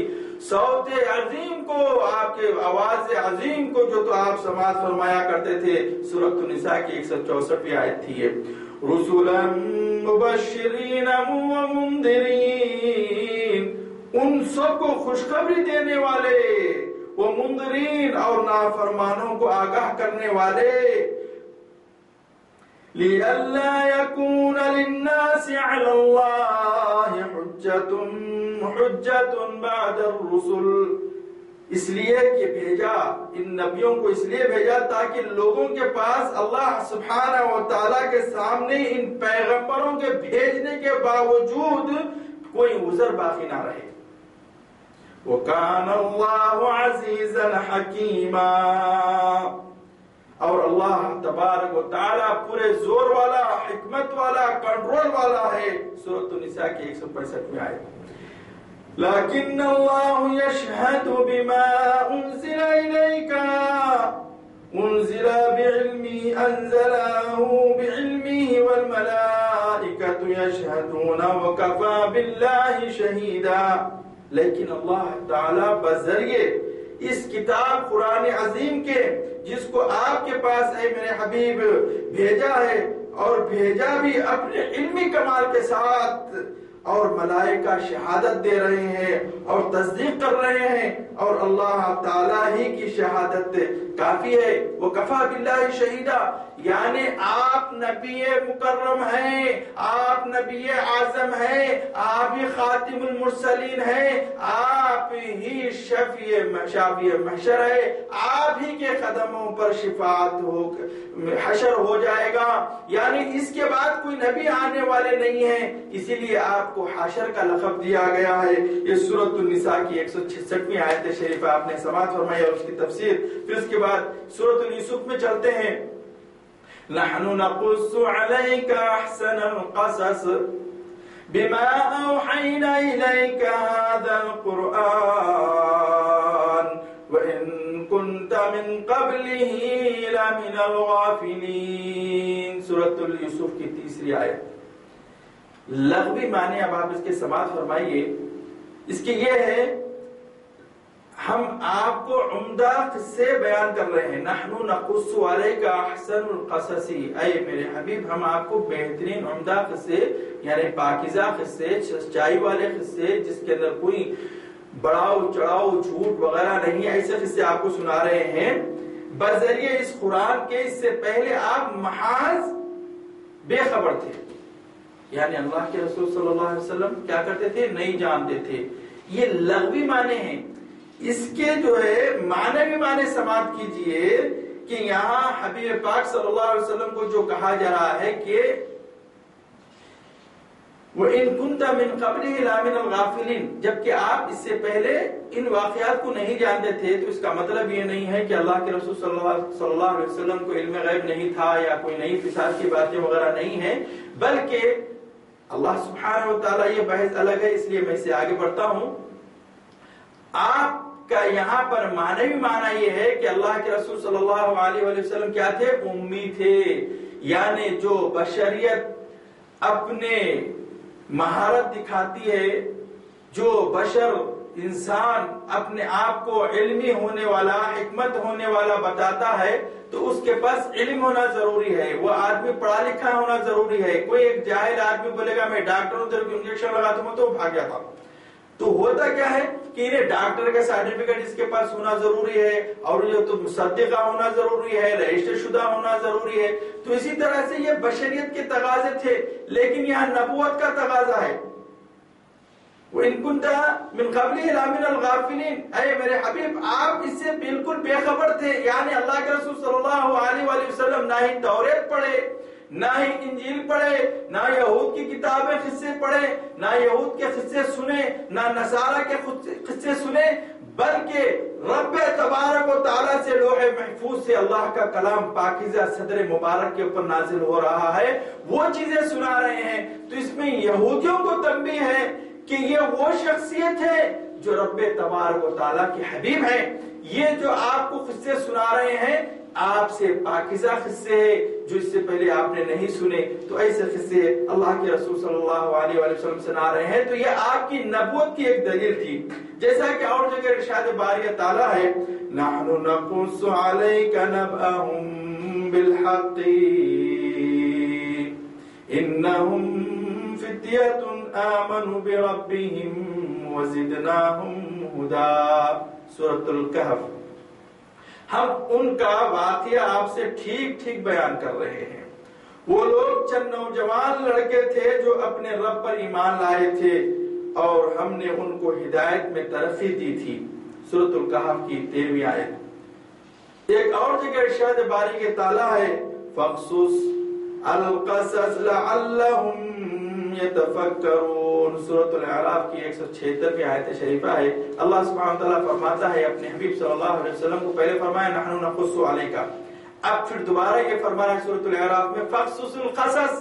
صوت عظیم کو، آپ کے آواز عظیم کو جو تو آپ سماعت فرمایا کرتے تھے. سورۃ النساء کی 164ویں آیت تھی یہ. رسولا مبشرین ومنذرین، ان سب کو خوشخبری دینے والے، وہ منذرین اور نافرمانوں کو آگاہ کرنے والے. لِأَلَّا يَكُونَ لِلنَّاسِ عَلَى اللَّهِ حُجَّةٌ بَعْدَ الرُّسُلِ. اس لیے کہ بھیجا ان نبیوں کو، اس لیے بھیجا تاکہ لوگوں کے پاس اللہ سبحانہ و تعالیٰ کے سامنے ان پیغمبروں کے بھیجنے کے باوجود کوئی عذر باقی نہ رہے. وَكَانَ اللَّهُ عَزِيزًا حَكِيمًا. اور اللہ تبارک و تعالیٰ پورے زور والا، حکمت والا، کنٹرول والا ہے. سورۃ النساء کی 165ویں آیت. لَكِنَّ اللَّهُ يَشْهَدُ بِمَا أُنزِلَ إِلَيْكَ أُنزِلَ بِعِلْمِهِ أَنزَلَهُ بِعِلْمِهِ وَالْمَلَائِكَةُ يَشْهَدُونَ وَكَفَى بِاللَّهِ شَهِيدًا. لیکن اللہ تعالیٰ بذریعے اس کتاب قرآن عظیم کے، جس کو آپ کے پاس اے میرے حبیب بھیجا ہے، اور بھیجا بھی اپنے علمی کمال کے ساتھ، اور ملائکہ شہادت دے رہے ہیں اور تصدیق کر رہے ہیں، اور اللہ تعالیٰ ہی کی شہادت کافی ہے. وَكَفَى بِاللَّهِ شَهِيدًا. یعنی آپ نبی مکرم ہیں، آپ نبی اعظم ہیں، آپ ہی خاتم المرسلین ہیں، آپ ہی شفیع محشر ہے، آپ ہی کے قدموں پر شفاعت حشر ہو جائے گا. یعنی اس کے بعد کوئی نبی آنے والے نہیں ہیں، اسی لیے آپ کو حاشر کا لقب دیا گیا ہے. یہ سورۃ النساء کی 166ویں آیت شریفہ آپ نے سماعت فرمائی اور اس کی تفسیر. پھر اس کے بعد سورۃ یوسف میں چلتے ہیں. نحن نقص عليك احسن القصص بما اوحينا اليك هذا القرآن وان كنت من قبله لمن الغافلين. سورۃ یوسف کی 3 آیت. لغوی معنی اب آپ اس کے سماعت فرمائیے. اس کی یہ ہے، ہم آپ کو عمدہ قصے بیان کر رہے ہیں. نحن نقص علیک احسن القصص. اے میرے حبیب، ہم آپ کو بہترین عمدہ قصے، یعنی پاکیزہ قصے، سچائی والے قصے، جس کے اندر کوئی بڑاؤ چڑھاؤ جھوٹ وغیرہ نہیں، ایسے قصے آپ کو سنا رہے ہیں بذریعے اس قرآن کے. اس سے پہلے آپ محاذ بے خبر تھے، یعنی اللہ کے رسول صلی اللہ علیہ وسلم کیا کرتے تھے، نہیں جانتے تھے. یہ لغوی معنی ہیں. اس کے جو ہے معنوی معنی سماعت کیجئے کہ یہاں حبیب پاک صلی اللہ علیہ وسلم کو جو کہا جا رہا ہے کہ وَإِن كُنْتَ مِن قَبْلِهِ لَمِنَ الْغَافِلِينَ، جبکہ آپ اس سے پہلے ان واقعات کو نہیں جانتے تھے. تو اس کا مطلب یہ نہیں ہے کہ اللہ کے رسول صلی اللہ علیہ وسلم کو علم غیب نہیں تھا یا کوئی نئی فساد کی باتیں وغیرہ نہیں ہیں، بلکہ اللہ سبحانہ و تعالیٰ، یہ بحث الگ ہے، اس لیے میں اسے آگے بڑھتا ہوں۔ آپ کا یہاں پر معنوی معنی یہ ہے کہ اللہ کے رسول صلی اللہ علیہ وآلہ وسلم کیا تھے؟ امی تھے، یعنی جو بشریت اپنے مہارت دکھاتی ہے، جو بشر انسان اپنے آپ کو علمی ہونے والا، حکمت ہونے والا بتاتا ہے، تو اس کے پاس علم ہونا ضروری ہے، وہ آدمی پڑھا لکھا ہونا ضروری ہے۔ کوئی ایک جاہل آدمی بولے گا میں ڈاکٹر ہوں، تیرے کو انجیکشن لگاتا ہوں، تو وہ بھاگ جاتا۔ تو ہوتا کیا ہے کہ انہیں ڈاکٹر کا سرٹیفکیٹ اس کے پاس ہونا ضروری ہے، اور یہ تو مصدقہ ہونا ضروری ہے، رجسٹر شدہ ہونا ضروری ہے۔ تو اسی طرح سے یہ بشریت کے تقاضے تھے، لیکن یہاں نبوت کا تقاضا ہے۔ وَإِن كُنْتَ مِنْ قَبْلِهِ لَمِنَ الْغَافِلِينَ، اے میرے حبیب آپ اس سے بالکل بے خبر تھے، یعنی اللہ کے رسول صلی اللہ علیہ وآلہ وسلم نہ ہی توریت پڑھے، نہ ہی انجیل پڑھے، نہ یہود کی کتابیں قصے پڑھے، نہ یہود کے قصے سنے، نہ نصارہ کے قصے سنے، بلکہ رب تبارک و تعالیٰ سے لوح محفوظ سے اللہ کا کلام پاکیزہ صدر مبارک کے اوپر نازل ہو رہا ہے، وہ چیزیں سنا رہے ہیں۔ تو اس میں یہودیوں کو تنبیہ ہے کہ یہ وہ شخصیت ہے جو رب تبارک و تعالیٰ کے حبیب ہیں۔ یہ جو آپ کو قصے سنا رہے ہیں آپ سے پاکیزہ قصے ہیں، جو اس سے پہلے آپ نے نہیں سنے، تو ایسے قصے اللہ کے رسول صلی اللہ علیہ وآلہ وسلم سنا رہے ہیں۔ تو یہ آپ کی نبوت کی ایک دلیل تھی، جیسا کہ اور جگہ ارشاد باری تعالیٰ ہے نحن نقص علیک نبأہم بالحق انہم فتیۃ آمنوا بربہم وزدناہم ہدی، سورۃ الکہف۔ ہم ان کا واقعہ آپ سے ٹھیک ٹھیک بیان کر رہے ہیں۔ وہ لوگ چند نوجوان لڑکے تھے جو اپنے رب پر ایمان لائے تھے، اور ہم نے ان کو ہدایت میں ترقی دی تھی، سورۃ الکہف کی 13ویں آیت۔ ایک اور جگہ ارشاد باری کے تعالیٰ ہے فَقْصُصْ الْقَصَصَ لَعَلَّهُمْ يَتَفَكَّرُونَ، سورۃ الاعراف کی 176ویں آیت شریفہ ہے۔ اللہ سبحانہ وتعالیٰ فرماتا ہے اپنے حبیب صلی اللہ علیہ وسلم کو، پہلے فرمایا نحن نقص علیک، اب پھر دوبارہ یہ فرما رہا ہے سورۃ الاعراف میں فَقْصُصِ الْقَصَص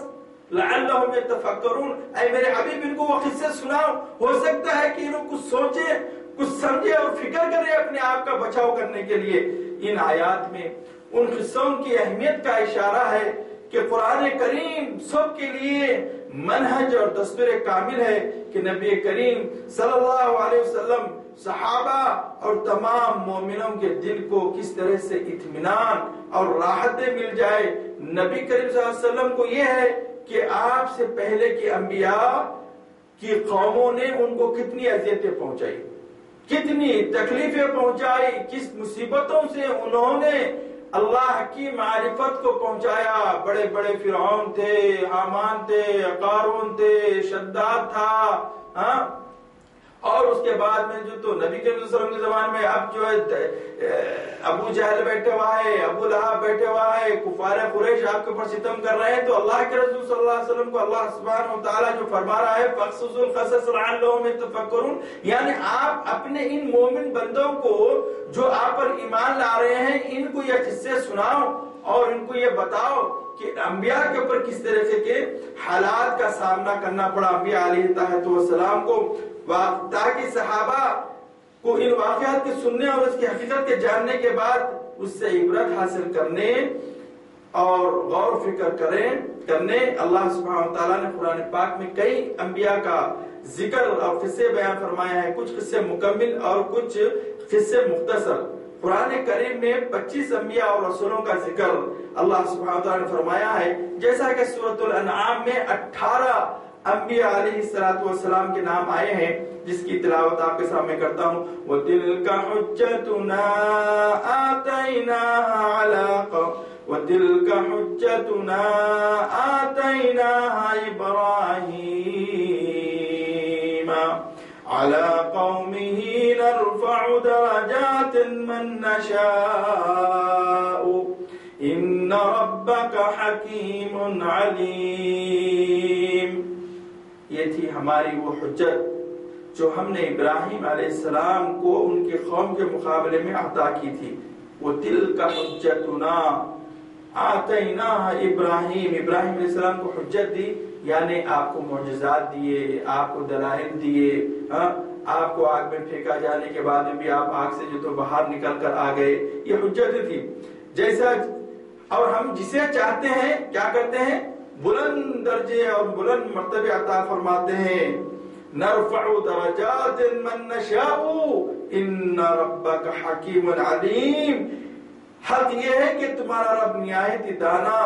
لَعَلَّهُمْ يَتَفَكَّرُونَ، اے میرے حبیب ان کو وہ قصے سناؤ، ہو سکتا ہے کہ انہوں کچھ سوچے، کچھ سمجھے اور فکر کرے اپنے آپ کا بچاؤ کرنے کے لیے۔ ان آیات میں ان قصوں کی اہمیت کا اشارہ ہے کہ قرآن کریم سب کے لیے منہج اور دستور کامل ہے کہ نبی کریم صلی اللہ علیہ وسلم، صحابہ اور تمام مومنوں کے دل کو کس طرح سے اطمینان اور راحتیں مل جائے۔ نبی کریم صلی اللہ علیہ وسلم کو یہ ہے کہ آپ سے پہلے کے انبیاء کی قوموں نے ان کو کتنی اذیتیں پہنچائی، کتنی تکلیفیں پہنچائی، کس مصیبتوں سے انہوں نے اللہ کی معرفت کو پہنچایا۔ بڑے بڑے فرعون تھے، حامان تھے، قارون تھے، شداد تھا، اور اس کے بعد میں جو تو نبی کریم صلی اللہ علیہ وسلم کے زمان میں اب جو ہے ابو جہل بیٹھے ہوا ہے، ابو لہب بیٹھے ہوا ہے، کفار قریش آپ کے اوپر ستم کر رہے ہیں۔ تو اللہ کے رسول صلی اللہ علیہ وسلم کو اللہ سبحانہ و تعالیٰ جو فرما رہا ہے فَقْصُصِ الْقَصَصَ لَعَلَّهُمْ يَتَفَكَّرُونَ، یعنی آپ اپنے ان مومن بندوں کو جو آپ پر ایمان لا رہے ہیں ان کو یہ قصے سناؤ اور ان کو یہ بتاؤ کہ انبیاء کے اوپر کس طرح کے حالات کا سامنا کرنا پڑا انبیاء علیہ السلام کو، تاکہ صحابہ کو ان واقعات کے سننے اور اس کی حقیقت کے جاننے کے بعد اس سے عبرت حاصل کرنے اور غور فکر کرنے اللہ سبحانہ وتعالیٰ نے قرآن پاک میں کئی انبیاء کا ذکر اور قصے بیان فرمایا ہے، کچھ قصے مکمل اور کچھ قصے مختصر۔ قرآن کریم میں 25 انبیاء اور رسولوں کا ذکر اللہ سبحانہ وتعالیٰ نے فرمایا ہے، جیسا کہ سورۃ الانعام میں 18 انبیاء علیہ السلام کے نام آئے ہیں، جس کی تلاوت آپ کے سامنے کرتا ہوں۔ وَتِلْكَ حُجَّتُنَا آتَيْنَاهَا إِبْرَاهِيمَ عَلَى قَوْمِهِ نَرْفَعُ دَرَجَاتٍ مَّن نَّشَاءُ إِنَّ رَبَّكَ حَكِيمٌ عَلِيمٌ۔ یہ تھی ہماری وہ حجت جو ہم نے ابراہیم علیہ السلام کو ان کے قوم کے مقابلے میں عطا کی تھی۔ وہ تِلْكَ حُجَّتُنَا آتَيْنَاهَا إِبْرَاهِيمَ، ابراہیم علیہ السلام کو حجت دی یعنی آپ کو معجزات دیے، آپ کو دلائل دیے، آپ کو آگ میں پھینکا جانے کے بعد بھی آپ آگ سے جو تو باہر نکل کر آ گئے، یہ حجت تھی جیسا. اور ہم جسے چاہتے ہیں کیا کرتے ہیں، بلند درجے اور بلند مرتبے عطا فرماتے ہیں. نرفع درجات من نشاء ان ربک حکیم علیم. حق یہ ہے کہ تمہارا رب نہایت دانا